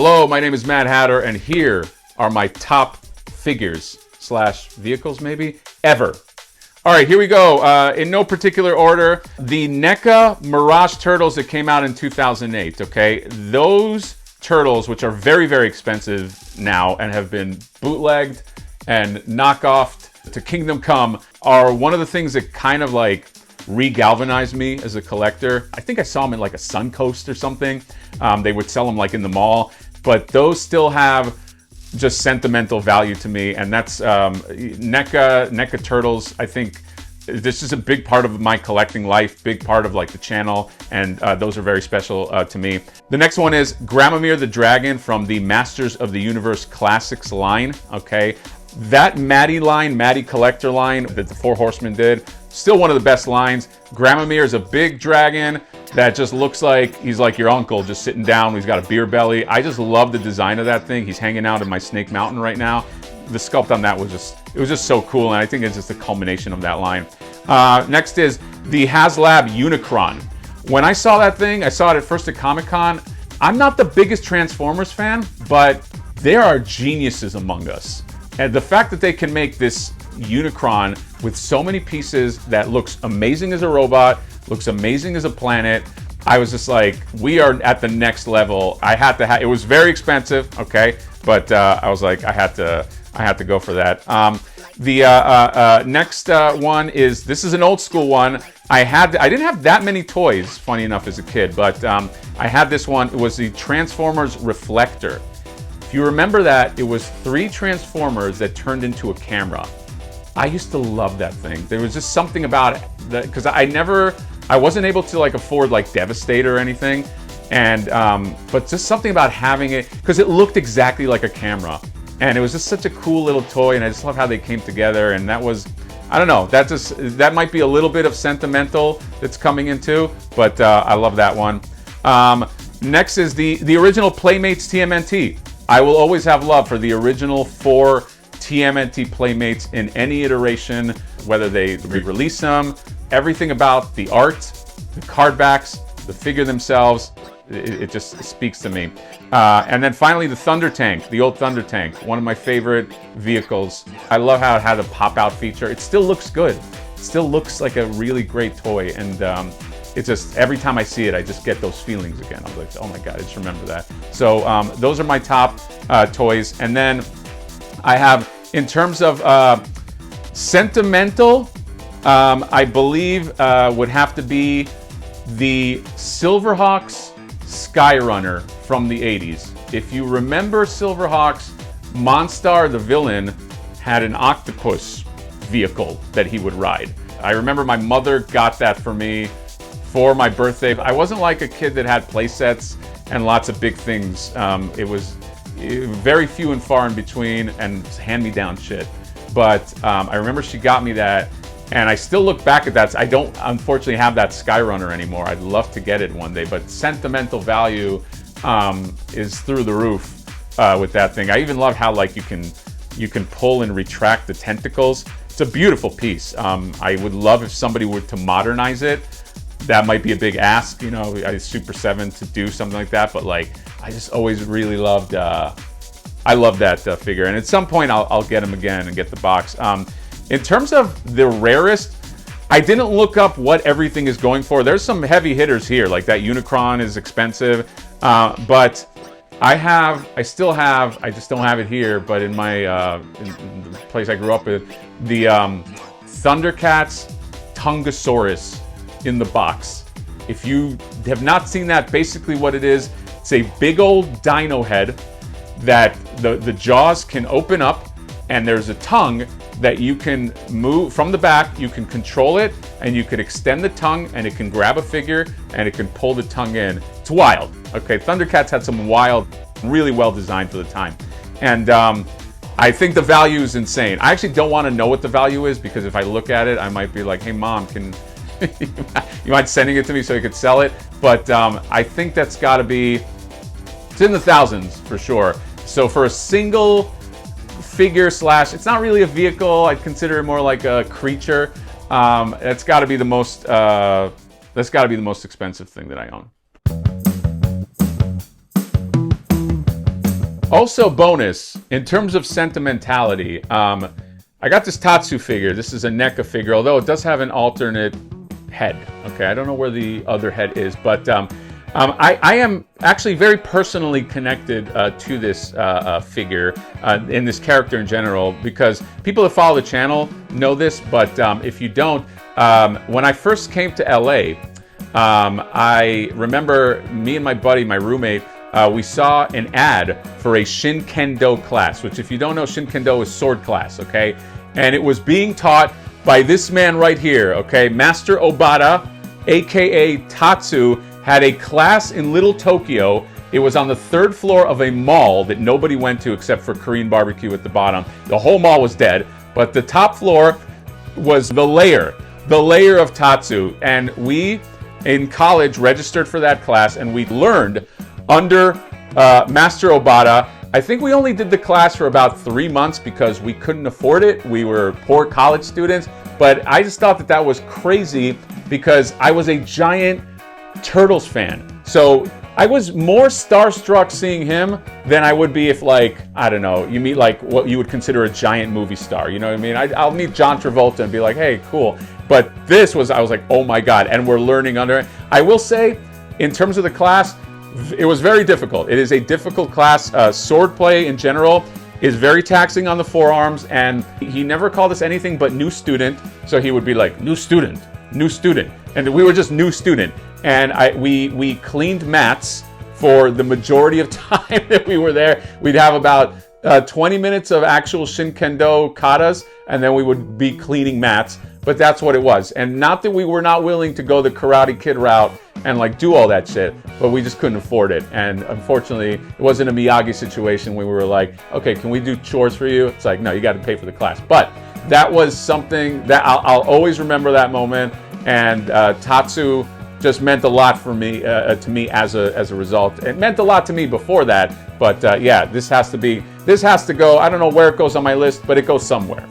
Hello, my name is Mad Hatter, and here are my top figures slash vehicles, maybe, ever. All right, here we go. In no particular order, the NECA Mirage Turtles that came out in 2008, okay? Those turtles, which are very, very expensive now and have been bootlegged and knockoffed to Kingdom Come, are one of the things that kind of like re-galvanized me as a collector. I think I saw them in like a Suncoast or something. They would sell them like in the mall, but those still have just sentimental value to me, and that's NECA Turtles. I think this is a big part of my collecting life, big part of like the channel, and those are very special to me. The next one is Gramamir the Dragon from the Masters of the Universe Classics line, okay? That Maddie Collector line that the Four Horsemen did, still one of the best lines. Gramamir is a big dragon that just looks like he's like your uncle, just sitting down. He's got a beer belly. I just love the design of that thing. He's hanging out in my Snake Mountain right now. The sculpt on that was just so cool, and I think it's just a culmination of that line. Next is the HasLab Unicron. When I saw that thing, I saw it at first at Comic-Con. I'm not the biggest Transformers fan, but there are geniuses among us. And the fact that they can make this Unicron with so many pieces that looks amazing as a robot, looks amazing as a planet, I was just like, we are at the next level. I had to have, it was very expensive, okay, but I was like, I had to go for that. The next one is, this is an old school one. I didn't have that many toys, funny enough, as a kid, but I had this one. It was the Transformers Reflector. If you remember that, it was 3 Transformers that turned into a camera. I used to love that thing. There was just something about it that, because I wasn't able to like afford like Devastator or anything, and but just something about having it, because it looked exactly like a camera, and it was just such a cool little toy, and I just love how they came together. And that was, I don't know, that might be a little bit of sentimental that's coming into, but I love that one. Next is the original Playmates TMNT. I will always have love for the original 4 TMNT Playmates in any iteration, whether they re-release them. Everything about the art, the card backs, the figure themselves, it just speaks to me. And then finally, the Thunder Tank, the old Thunder Tank, one of my favorite vehicles. I love how it had a pop-out feature. It still looks good. It still looks like a really great toy, and it's just, every time I see it, I just get those feelings again. I'm like, oh my God, I just remember that. So those are my top toys. And then I have, in terms of sentimental, I believe would have to be the Silverhawks Skyrunner from the 80s. If you remember Silverhawks, Monstar, the villain, had an octopus vehicle that he would ride. I remember my mother got that for me for my birthday. I wasn't like a kid that had play sets and lots of big things. It was very few and far in between, and hand-me-down shit. But I remember she got me that, and I still look back at that. I don't unfortunately have that Skyrunner anymore. I'd love to get it one day, but sentimental value is through the roof with that thing. I even love how like you can pull and retract the tentacles. It's a beautiful piece. I would love if somebody were to modernize it. That might be a big ask, you know, Super 7 to do something like that, but like, I just always really loved, I love that figure, and at some point I'll get him again and get the box. In terms of the rarest, I didn't look up what everything is going for. There's some heavy hitters here, like that Unicron is expensive, but I still have, I just don't have it here, but in my, in the place I grew up in, the Thundercats Tungosaurus in the box. If you have not seen that, basically what it is, it's a big old dino head that the jaws can open up, and there's a tongue that you can move from the back. You can control it, and you can extend the tongue, and it can grab a figure, and it can pull the tongue in. It's wild. Okay, Thundercats had some wild, really well designed for the time. And I think the value is insane. I actually don't want to know what the value is, because if I look at it, I might be like, hey mom, can you mind sending it to me so you could sell it? But I think that's got to be, it's in the thousands for sure. So for a single figure slash, it's not really a vehicle, I'd consider it more like a creature. That's got to be the most expensive thing that I own. Also, bonus, in terms of sentimentality, I got this Tatsu figure. This is a NECA figure, although it does have an alternate head. Okay, I don't know where the other head is, but I am actually very personally connected to this figure and this character in general, because people that follow the channel know this, but if you don't, when I first came to LA, I remember me and my buddy, my roommate, we saw an ad for a Shin Kendo class, which, if you don't know, Shin Kendo is sword class, okay? And it was being taught by this man right here, okay? Master Obata, aka Tatsu, had a class in Little Tokyo. It was on the 3rd floor of a mall that nobody went to except for Korean barbecue at the bottom. The whole mall was dead, but the top floor was the lair of Tatsu. And we, in college, registered for that class, and we learned under Master Obata. I think we only did the class for about 3 months because we couldn't afford it. We were poor college students, but I just thought that that was crazy because I was a giant Turtles fan. So I was more starstruck seeing him than I would be if, like, I don't know, you meet like what you would consider a giant movie star. You know what I mean? I'll meet John Travolta and be like, hey, cool. But this was, I was like, oh my God. And we're learning under it. I will say, in terms of the class, it was very difficult. It is a difficult class. Sword play in general is very taxing on the forearms, and he never called us anything but new student. So he would be like, new student, and we were just new student. And we cleaned mats for the majority of time that we were there. We'd have about 20 minutes of actual Shin Kendo katas, and then we would be cleaning mats. But that's what it was. And not that we were not willing to go the Karate Kid route and like do all that shit, but we just couldn't afford it. And unfortunately, it wasn't a Miyagi situation where we were like, okay, can we do chores for you? It's like, no, you got to pay for the class. But that was something that I'll always remember that moment. And Tatsu just meant a lot for me, to me as a result. It meant a lot to me before that, but yeah, this has to go. I don't know where it goes on my list, but it goes somewhere.